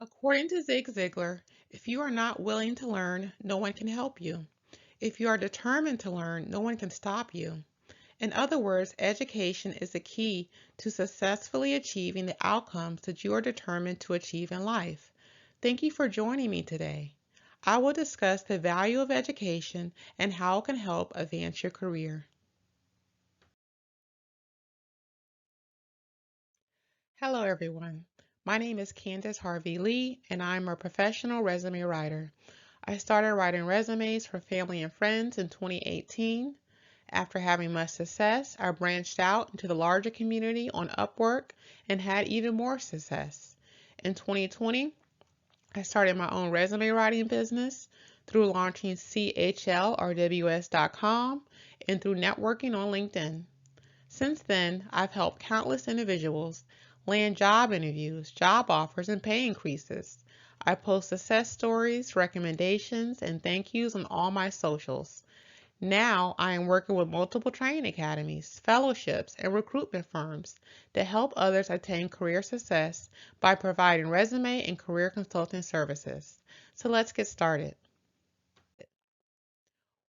According to Zig Ziglar, if you are not willing to learn, no one can help you. If you are determined to learn, no one can stop you. In other words, education is the key to successfully achieving the outcomes that you are determined to achieve in life. Thank you for joining me today. I will discuss the value of education and how it can help advance your career. Hello, everyone. My name is Candace Harvey Lee, and I'm a professional resume writer. I started writing resumes for family and friends in 2018. After having much success, I branched out into the larger community on Upwork and had even more success. In 2020, I started my own resume writing business through launching CHLRWS.com and through networking on LinkedIn. Since then, I've helped countless individuals land job interviews, job offers, and pay increases. I post success stories, recommendations, and thank yous on all my socials. Now I am working with multiple training academies, fellowships, and recruitment firms to help others attain career success by providing resume and career consulting services. So let's get started.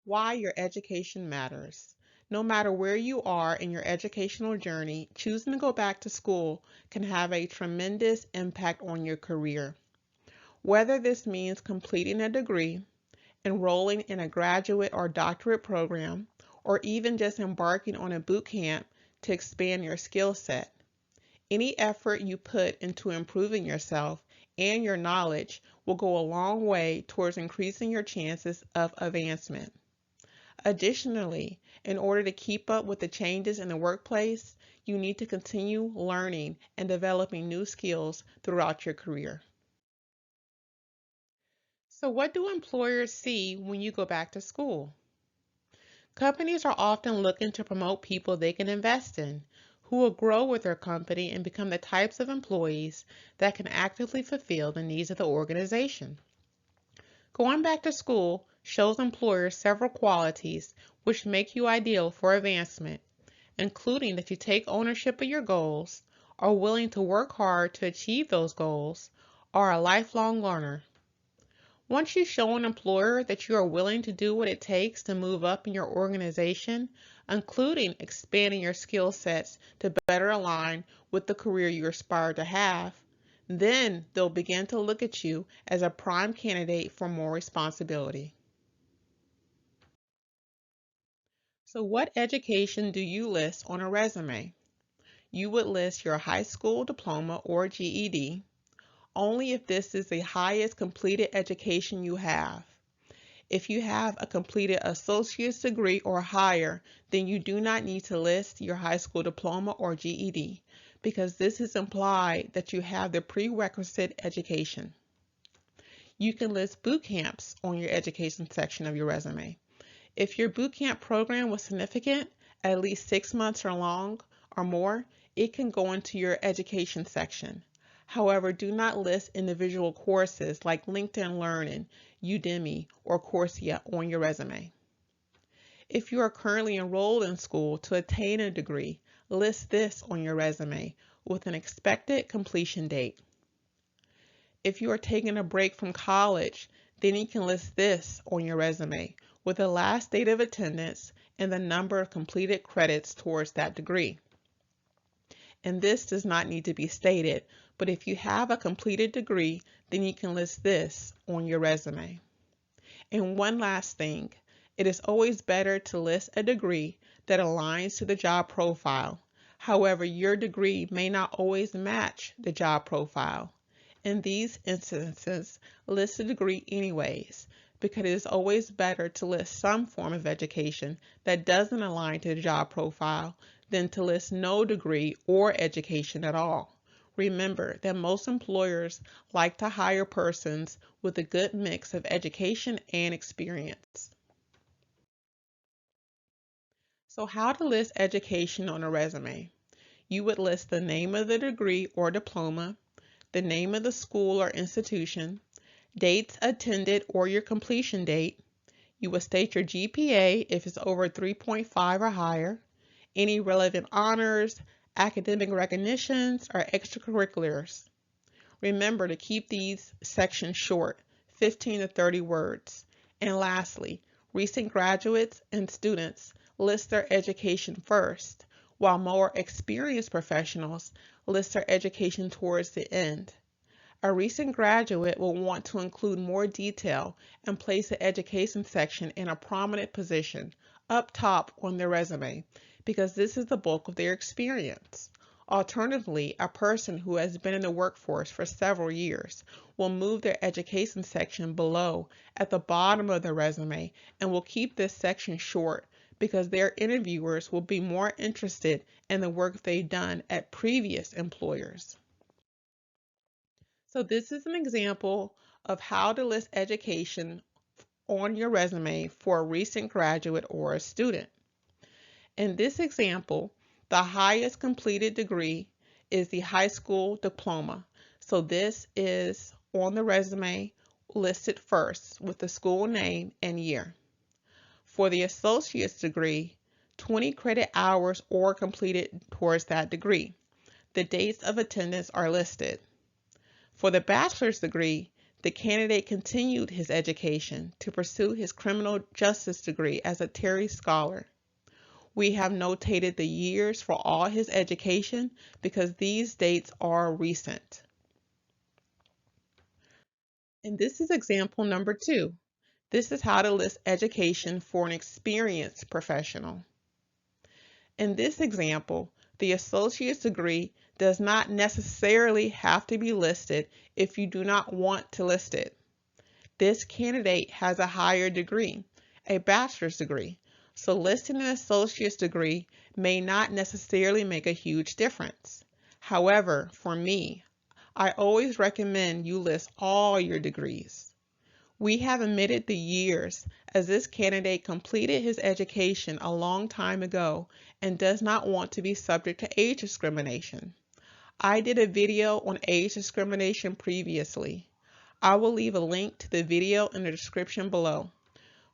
Why your education matters. No matter where you are in your educational journey, choosing to go back to school can have a tremendous impact on your career. Whether this means completing a degree, enrolling in a graduate or doctorate program, or even just embarking on a boot camp to expand your skill set. Any effort you put into improving yourself and your knowledge will go a long way towards increasing your chances of advancement. Additionally, in order to keep up with the changes in the workplace, you need to continue learning and developing new skills throughout your career. So, what do employers see when you go back to school? Companies are often looking to promote people they can invest in, who will grow with their company and become the types of employees that can actively fulfill the needs of the organization. Going back to school shows employers several qualities which make you ideal for advancement, including that you take ownership of your goals, are willing to work hard to achieve those goals, are a lifelong learner. Once you show an employer that you are willing to do what it takes to move up in your organization, including expanding your skill sets to better align with the career you aspire to have, then they'll begin to look at you as a prime candidate for more responsibility. So, what education do you list on a resume? You would list your high school diploma or GED, only if this is the highest completed education you have. If you have a completed associate's degree or higher, then you do not need to list your high school diploma or GED because this is implied that you have the prerequisite education. You can list boot camps on your education section of your resume. If your boot camp program was significant, at least 6 months or long or more, it can go into your education section. However, do not list individual courses like LinkedIn Learning, Udemy, or Coursera on your resume. If you are currently enrolled in school to attain a degree, list this on your resume with an expected completion date. If you are taking a break from college, then you can list this on your resume with the last date of attendance and the number of completed credits towards that degree. And this does not need to be stated, but if you have a completed degree, then you can list this on your resume. And one last thing, it is always better to list a degree that aligns to the job profile. However, your degree may not always match the job profile. In these instances, list the degree anyways, because it is always better to list some form of education that doesn't align to the job profile than to list no degree or education at all. Remember that most employers like to hire persons with a good mix of education and experience. So, how to list education on a resume? You would list the name of the degree or diploma, the name of the school or institution, dates attended or your completion date. You will state your GPA if it's over 3.5 or higher, any relevant honors, academic recognitions, or extracurriculars. Remember to keep these sections short, 15 to 30 words. And lastly, recent graduates and students list their education first, while more experienced professionals list their education towards the end. A recent graduate will want to include more detail and place the education section in a prominent position up top on their resume because this is the bulk of their experience. Alternatively, a person who has been in the workforce for several years will move their education section below at the bottom of their resume and will keep this section short because their interviewers will be more interested in the work they've done at previous employers. So this is an example of how to list education on your resume for a recent graduate or a student. In this example, the highest completed degree is the high school diploma. So this is on the resume listed first with the school name and year. For the associate's degree, 20 credit hours or completed towards that degree. The dates of attendance are listed. For the bachelor's degree, the candidate continued his education to pursue his criminal justice degree as a Terry Scholar. We have notated the years for all his education because these dates are recent. And this is example number 2. This is how to list education for an experienced professional. In this example, the associate's degree does not necessarily have to be listed if you do not want to list it. This candidate has a higher degree, a bachelor's degree, so listing an associate's degree may not necessarily make a huge difference. However, for me, I always recommend you list all your degrees. We have omitted the years as this candidate completed his education a long time ago and does not want to be subject to age discrimination. I did a video on age discrimination previously. I will leave a link to the video in the description below.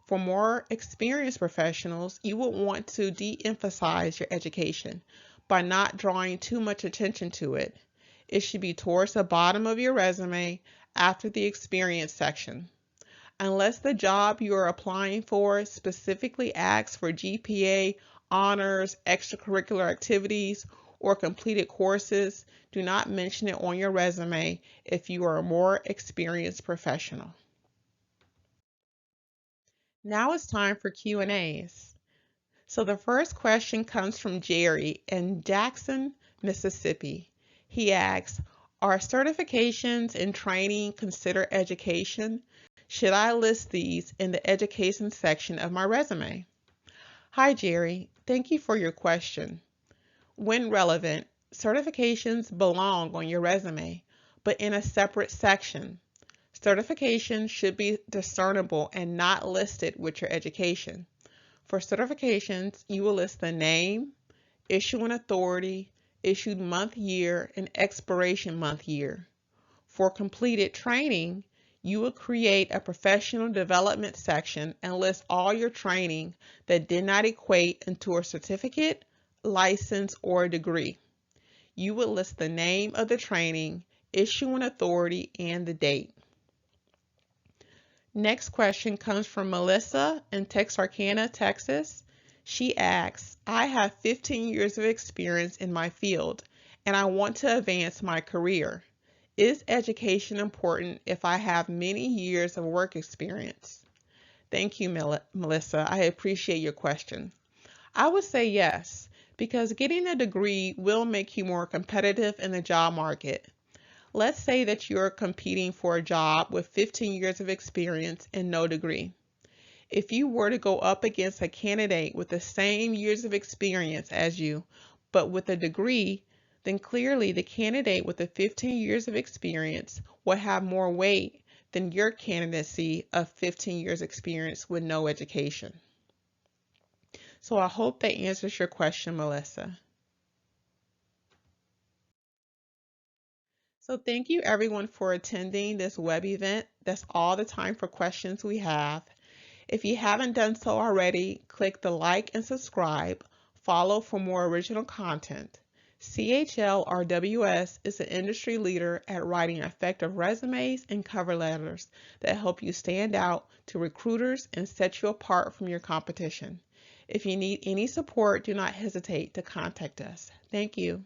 For more experienced professionals, you will want to de-emphasize your education by not drawing too much attention to it. It should be towards the bottom of your resume after the experience section. Unless the job you are applying for specifically asks for GPA, honors, extracurricular activities, or completed courses, do not mention it on your resume if you are a more experienced professional. Now it's time for Q&As. So the first question comes from Jerry in Jackson, Mississippi. He asks, are certifications and training considered education? Should I list these in the education section of my resume? Hi Jerry, thank you for your question. When relevant, certifications belong on your resume, but in a separate section. Certifications should be discernible and not listed with your education. For certifications, you will list the name, issuing authority, issued month year, and expiration month year. For completed training, you will create a professional development section and list all your training that did not equate into a certificate, license, or degree. You will list the name of the training, issuing authority, and the date. Next question comes from Melissa in Texarkana, Texas. She asks, I have 15 years of experience in my field and I want to advance my career. Is education important if I have many years of work experience? Thank you, Melissa. I appreciate your question. I would say yes, because getting a degree will make you more competitive in the job market. Let's say that you're competing for a job with 15 years of experience and no degree. If you were to go up against a candidate with the same years of experience as you, but with a degree, then clearly the candidate with the 15 years of experience will have more weight than your candidacy of 15 years experience with no education. So I hope that answers your question, Melissa. So thank you everyone for attending this web event. That's all the time for questions we have. If you haven't done so already, click the like and subscribe, follow for more original content. CHLRWS is an industry leader at writing effective resumes and cover letters that help you stand out to recruiters and set you apart from your competition. If you need any support, do not hesitate to contact us. Thank you.